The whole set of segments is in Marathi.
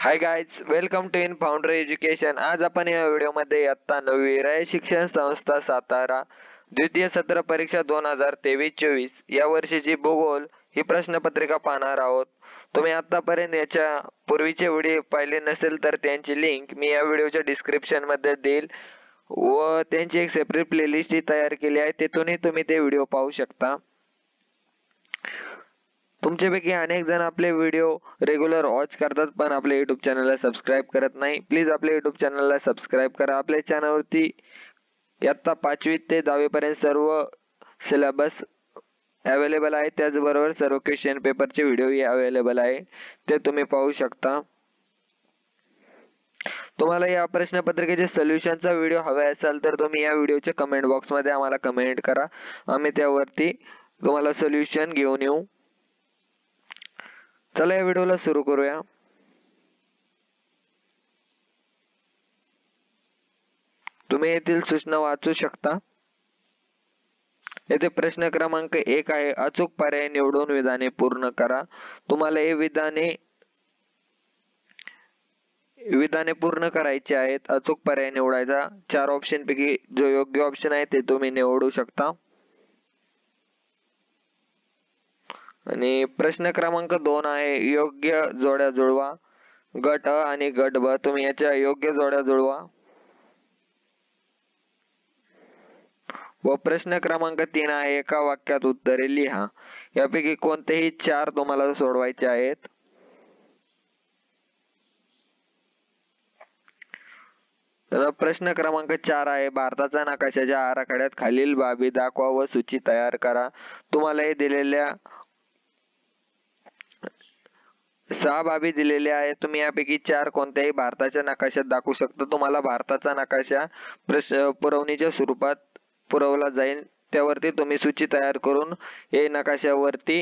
High guys, welcome to in founder education. आज आपण या व्हिडिओमध्ये इयत्ता 9वी राय शिक्षण संस्था सातारा द्वितीय सत्र परीक्षा 2023-24 या वर्षीची भूगोल ही प्रश्नपत्रिका पाहणार आहोत. तुम्ही आतापर्यंत याच्या पूर्वीचे व्हिडिओ पाहिले नसेल तर त्यांची लिंक मी या व्हिडिओच्या डिस्क्रिप्शन मध्ये देईल व त्यांची एक सेपरेट प्लेलिस्ट तयार केली आहे, तेथूनही तुम्ही ते व्हिडिओ पाहू शकता. तुमच्यापैकी अनेक जण आपले व्हिडिओ रेग्युलर वॉच करतात पण आपल्या युट्यूब चॅनलला सबस्क्राईब करत नाही. प्लीज आपल्या युट्यूब चॅनलला सबस्क्राईब करा. आपल्या चॅनलवरती इयत्ता 5वी ते 10वी पर्यंत सर्व सिलेबस अवेलेबल आहे. त्याचबरोबर सर्व क्वेश्चन पेपरचे व्हिडिओही अवेलेबल आहे, ते तुम्ही पाहू शकता. तुम्हाला या प्रश्नपत्रिकेचे सोल्युशनचा व्हिडिओ हवा असेल तर तुम्ही या व्हिडिओच्या कमेंट बॉक्समध्ये आम्हाला कमेंट करा. आम्ही त्यावरती तुम्हाला सोल्युशन घेऊन येऊ. चला या व्हिडिओला सुरू करूया. तुम्ही येथील सूचना वाचू शकता. येथे प्रश्न क्रमांक 1 आहे, अचूक पर्याय निवडून विधाने पूर्ण करा. तुम्हाला हे विधाने पूर्ण करायची आहेत. अचूक पर्याय निवडायचा. 4 ऑप्शन पैकी जो योग्य ऑप्शन आहे ते तुम्ही निवडू शकता. आणि प्रश्न क्रमांक 2 आहे, योग्य जोड्या जुळवा. गट अ आणि गट ब, तुम्ही याच्या योग्य जोड्या जुळवा. व प्रश्न क्रमांक 3 आहे, एका वाक्यात उत्तरे लिहा. यापैकी कोणतेही 4 तुम्हाला सोडवायचे आहेत. तर प्रश्न क्रमांक 4 आहे, भारताचा नकाशाच्या आराखड्यात खालील बाबी दाखवा व सूची तयार करा. तुम्हाला हे दिलेल्या 6 बाबी दिलेल्या आहेत. तुम्ही यापैकी 4 कोणत्याही भारताच्या नकाशात दाखवू शकता. तुम्हाला भारताचा नकाशा पुरवणीच्या स्वरूपात पुरवला जाईल. त्यावरती तुम्ही सूची तयार करून हे नकाशावरती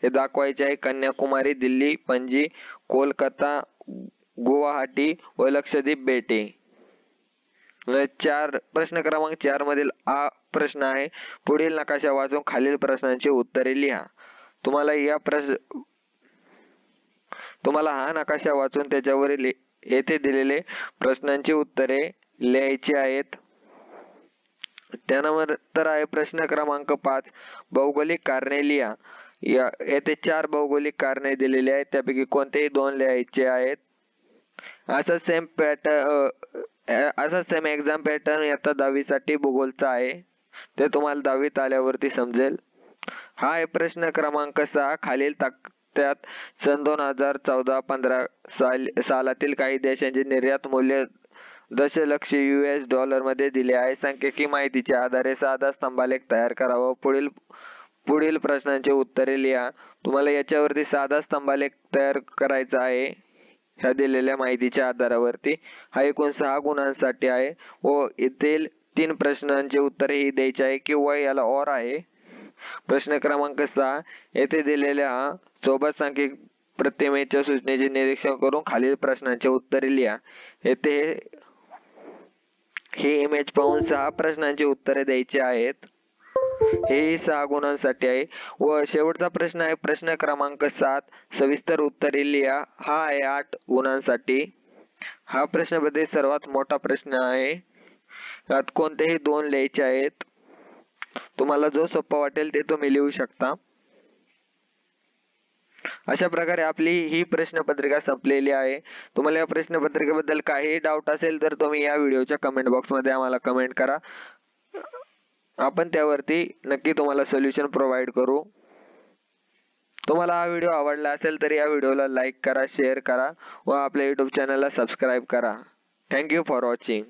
हे दाखवायचे आहे. कन्याकुमारी, दिल्ली, पणजी, कोलकाता, गुवाहाटी व लक्षद्वीप बेटे. प्रश्न क्रमांक 4 मधील आ प्रश्न आहे, पुढील नकाशा वाचून खालील प्रश्नांची उत्तरे लिहा. तुम्हाला हा नकाशा वाचून त्याच्यावरील येथे दिलेले प्रश्नांची उत्तरे लिहायची आहेत. त्यानंतर आहे प्रश्न क्रमांक 5, भौगोलिक कारणे लिहा. येथे 4 भौगोलिक कारणे दिलेली आहेत. त्यापैकी कोणतेही 2 लिहायचे आहेत. असा सेम एक्झाम पॅटर्न इयत्ता 10वी साठी भूगोलचा आहे. ते तुम्हाला 10वीत आल्यावरती समजेल. हा आहे प्रश्न क्रमांक 6, खालील तक्त्यात सन 2014-15 सालातील काही देशांचे निर्यात मूल्य दशलक्ष US$ मध्ये दिले आहे. सांख्यिकी माहितीच्या आधारे साधा स्तंभालेख तयार करावा. पुढील प्रश्नांची उत्तरे लिहा. तुम्हाला याच्यावरती साधा स्तंभालेख तयार करायचा आहे ह्या दिलेल्या माहितीच्या आधारावरती. हा एकूण 6 गुणांसाठी आहे व येथील 3 प्रश्नांची उत्तरे ही द्यायची आहे किंवा याला और आहे. प्रश्न क्रमांक 6, येथे दिलेल्या सोबत सांख्यिक प्रतिमेच्या सूचनेचे निरीक्षण करून खालील प्रश्नांची उत्तरे लिहा. येथे हे इमेज पाहून 6 प्रश्नांची उत्तरे द्यायची आहेत. हे 6 गुणांसाठी आहे. व शेवटचा प्रश्न आहे प्रश्न क्रमांक 7, सविस्तर उत्तरे लिहा. हा आहे 8 गुणांसाठी. हा प्रश्नामध्ये सर्वात मोठा प्रश्न आहे. यात कोणतेही 2 लिहायचे आहेत. तुम्हाला जो सोपा वाटेल ते तुम्ही लिहू शकता. अशा प्रकारे आपली ही प्रश्नपत्रिका संपलेली आहे. तुम्हाला या प्रश्नपत्रिकेबद्दल काही डाऊट असेल तर तुम्ही या व्हिडिओच्या कमेंट बॉक्समध्ये आम्हाला कमेंट करा. आपण त्यावरती नक्की तुम्हाला सोल्युशन प्रोव्हाइड करू. तुम्हाला हा व्हिडिओ आवडला असेल तर या व्हिडिओला लाईक करा, शेअर करा व आपल्या YouTube चॅनलला सबस्क्राईब करा. Thank you for watching.